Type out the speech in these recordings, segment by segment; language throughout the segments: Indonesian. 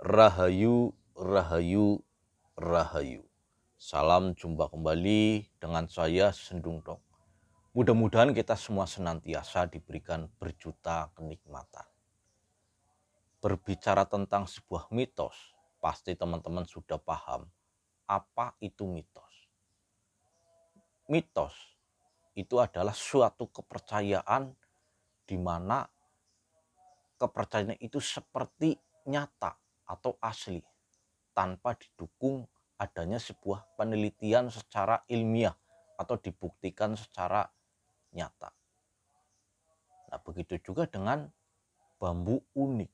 Rahayu, rahayu, rahayu. Salam jumpa kembali dengan saya Sendung Dok. Mudah-mudahan kita semua senantiasa diberikan berjuta kenikmatan. Berbicara tentang sebuah mitos, pasti teman-teman sudah paham apa itu mitos. Mitos itu adalah suatu kepercayaan di mana kepercayaan itu seperti nyata atau asli tanpa didukung adanya sebuah penelitian secara ilmiah atau dibuktikan secara nyata. Nah, begitu juga dengan bambu unik,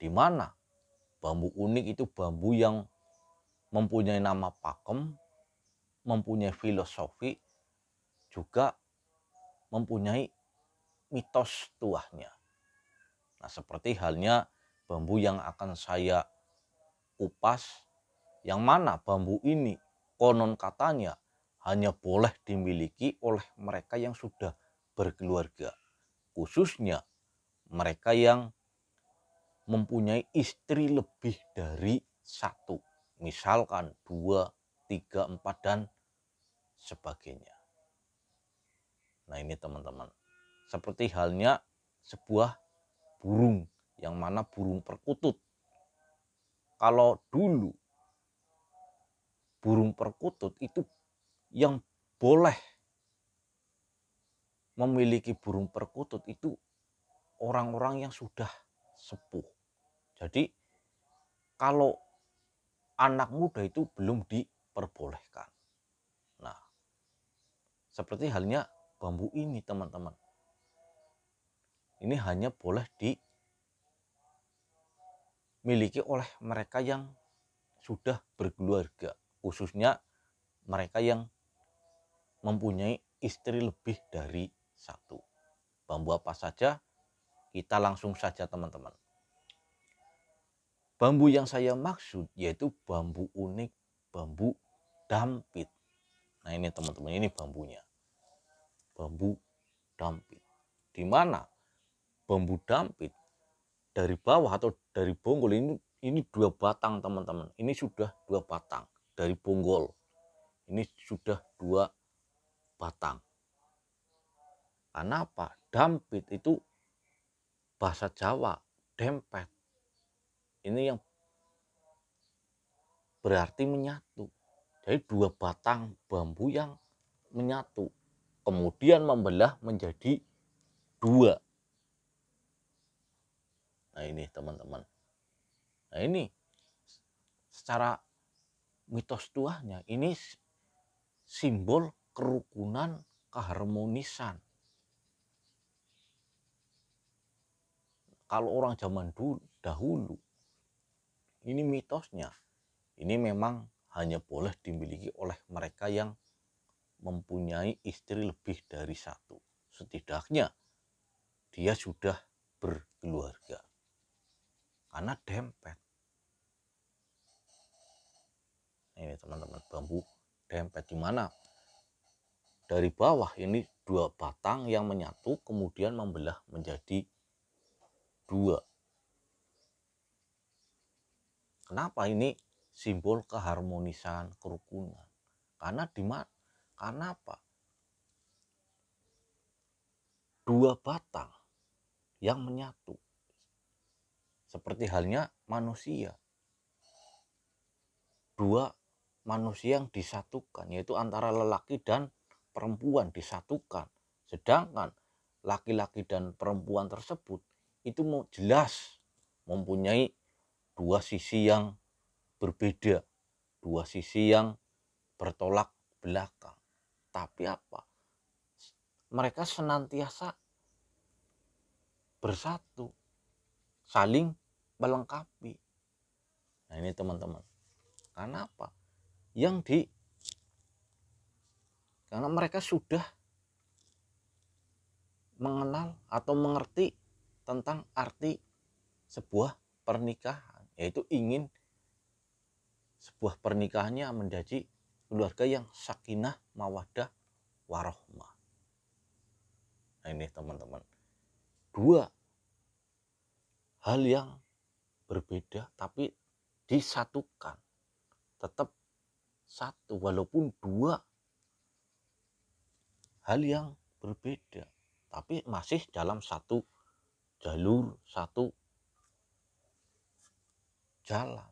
di mana bambu unik itu bambu yang mempunyai nama pakem, mempunyai filosofi, juga mempunyai mitos tuahnya. Nah, seperti halnya bambu yang akan saya kupas, yang mana bambu ini konon katanya hanya boleh dimiliki oleh mereka yang sudah berkeluarga, khususnya mereka yang mempunyai istri lebih dari satu, misalkan 2, 3, 4, dan sebagainya. Nah, ini teman-teman, seperti halnya sebuah burung, yang mana burung perkutut. Kalau dulu burung perkutut itu yang boleh memiliki burung perkutut itu orang-orang yang sudah sepuh. Jadi kalau anak muda itu belum diperbolehkan. Nah, seperti halnya bambu ini teman-teman. Ini hanya boleh dimiliki oleh mereka yang sudah berkeluarga, khususnya mereka yang mempunyai istri lebih dari satu. Bambu apa saja? Kita langsung saja teman-teman. Bambu yang saya maksud yaitu bambu unik, bambu dampit. Nah, ini teman-teman, ini bambunya. Bambu dampit. Di mana bambu dampit dari bawah atau dari bonggol ini 2 batang teman-teman. Ini sudah 2 batang dari bonggol. Ini sudah 2 batang. Karena apa? Dampit itu bahasa Jawa, dempet. Ini yang berarti menyatu. Jadi 2 batang bambu yang menyatu, kemudian membelah menjadi 2. Nah, ini teman-teman. Nah, ini secara mitos tuahnya ini simbol kerukunan, keharmonisan. Kalau orang zaman dahulu, ini mitosnya, ini memang hanya boleh dimiliki oleh mereka yang mempunyai istri lebih dari satu. Setidaknya dia sudah berkeluarga. Karena dempet. Ini teman-teman, bambu dempet, di mana dari bawah ini 2 batang yang menyatu kemudian membelah menjadi 2. Kenapa ini simbol keharmonisan, kerukunan? Karena karena apa? 2 batang yang menyatu. Seperti halnya manusia. 2 manusia yang disatukan, yaitu antara lelaki dan perempuan disatukan. Sedangkan laki-laki dan perempuan tersebut itu jelas mempunyai 2 sisi yang berbeda, 2 sisi yang bertolak belakang. Tapi apa? Mereka senantiasa bersatu, saling melengkapi. Nah, ini teman-teman. Karena apa? Karena mereka sudah mengenal atau mengerti tentang arti sebuah pernikahan, yaitu ingin sebuah pernikahannya menjadi keluarga yang sakinah, mawaddah, warohmah. Nah, ini teman-teman, 2 hal yang berbeda tapi disatukan, tetap satu walaupun dua hal yang berbeda, tapi masih dalam satu jalur, satu jalan.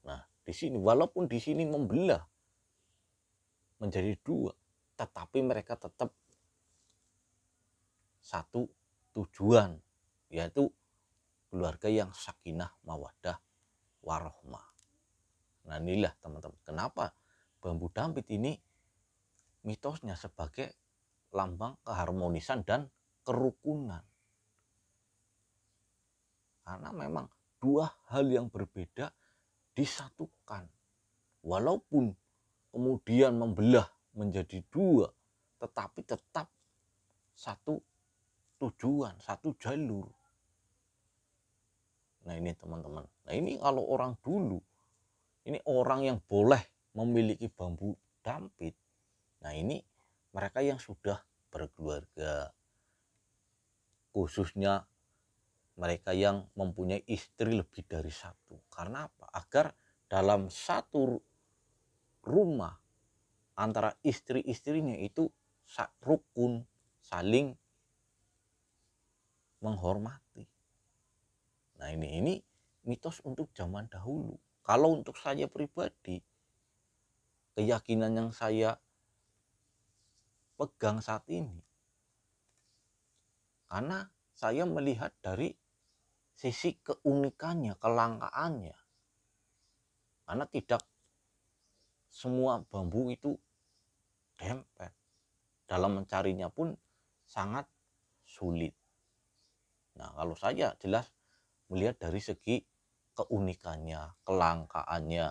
Nah, di sini walaupun di sini membelah menjadi dua, tetapi mereka tetap satu tujuan, yaitu keluarga yang sakinah, mawaddah, warohmah. Nah, inilah teman-teman, kenapa bambu dampit ini mitosnya sebagai lambang keharmonisan dan kerukunan. Karena memang dua hal yang berbeda disatukan. Walaupun kemudian membelah menjadi dua, tetapi tetap satu tujuan, satu jalur. Nah, ini teman-teman. Nah, ini kalau orang dulu, ini orang yang boleh memiliki bambu dampit. Nah, ini mereka yang sudah berkeluarga, khususnya mereka yang mempunyai istri lebih dari satu. Karena apa? Agar dalam satu rumah antara istri-istrinya itu rukun, saling menghormati. Nah, ini mitos untuk zaman dahulu. Kalau untuk saya pribadi, keyakinan yang saya pegang saat ini, karena saya melihat dari sisi keunikannya, kelangkaannya. Karena tidak semua bambu itu dempet. Dalam mencarinya pun sangat sulit. Nah, kalau saya jelas melihat dari segi keunikannya, kelangkaannya.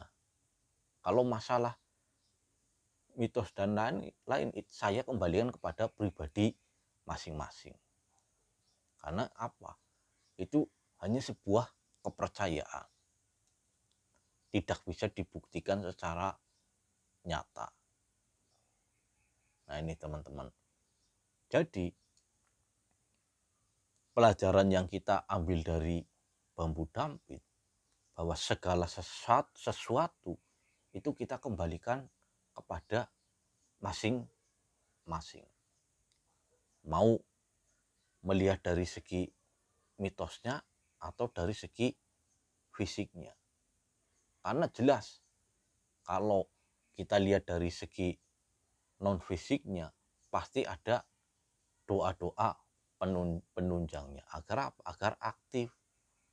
Kalau masalah mitos dan lain saya kembalikan kepada pribadi masing-masing. Karena apa? Itu hanya sebuah kepercayaan. Tidak bisa dibuktikan secara nyata. Nah, ini teman-teman. Jadi pelajaran yang kita ambil dari bambu dampit, bahwa segala sesuatu itu kita kembalikan kepada masing-masing. Mau melihat dari segi mitosnya atau dari segi fisiknya. Karena jelas kalau kita lihat dari segi non fisiknya, pasti ada doa-doa penunjangnya agar apa? Agar aktif,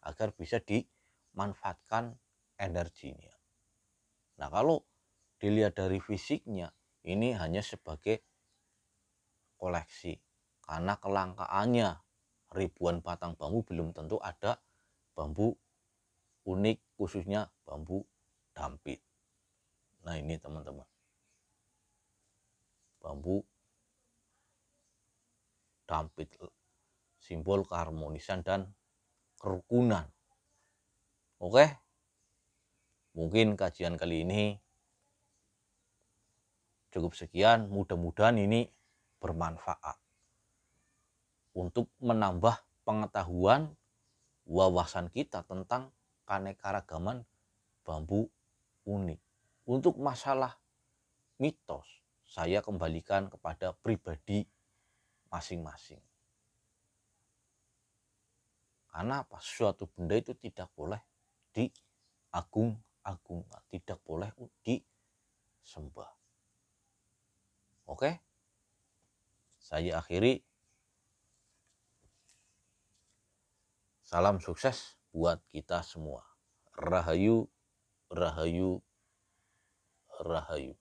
agar bisa dimanfaatkan energinya. Nah, kalau dilihat dari fisiknya, ini hanya sebagai koleksi, karena kelangkaannya ribuan batang bambu belum tentu ada bambu unik, khususnya bambu dampit. Nah, ini teman-teman, bambu dampit, simbol keharmonisan dan kerukunan. Oke, mungkin kajian kali ini cukup sekian. Mudah-mudahan ini bermanfaat untuk menambah pengetahuan, wawasan kita tentang keanekaragaman bambu unik. Untuk masalah mitos, saya kembalikan kepada pribadi masing-masing. Karena apa? Suatu benda itu tidak boleh diagung-agungkan, tidak boleh disembah. Oke, saya akhiri. Salam sukses buat kita semua. Rahayu, rahayu, rahayu.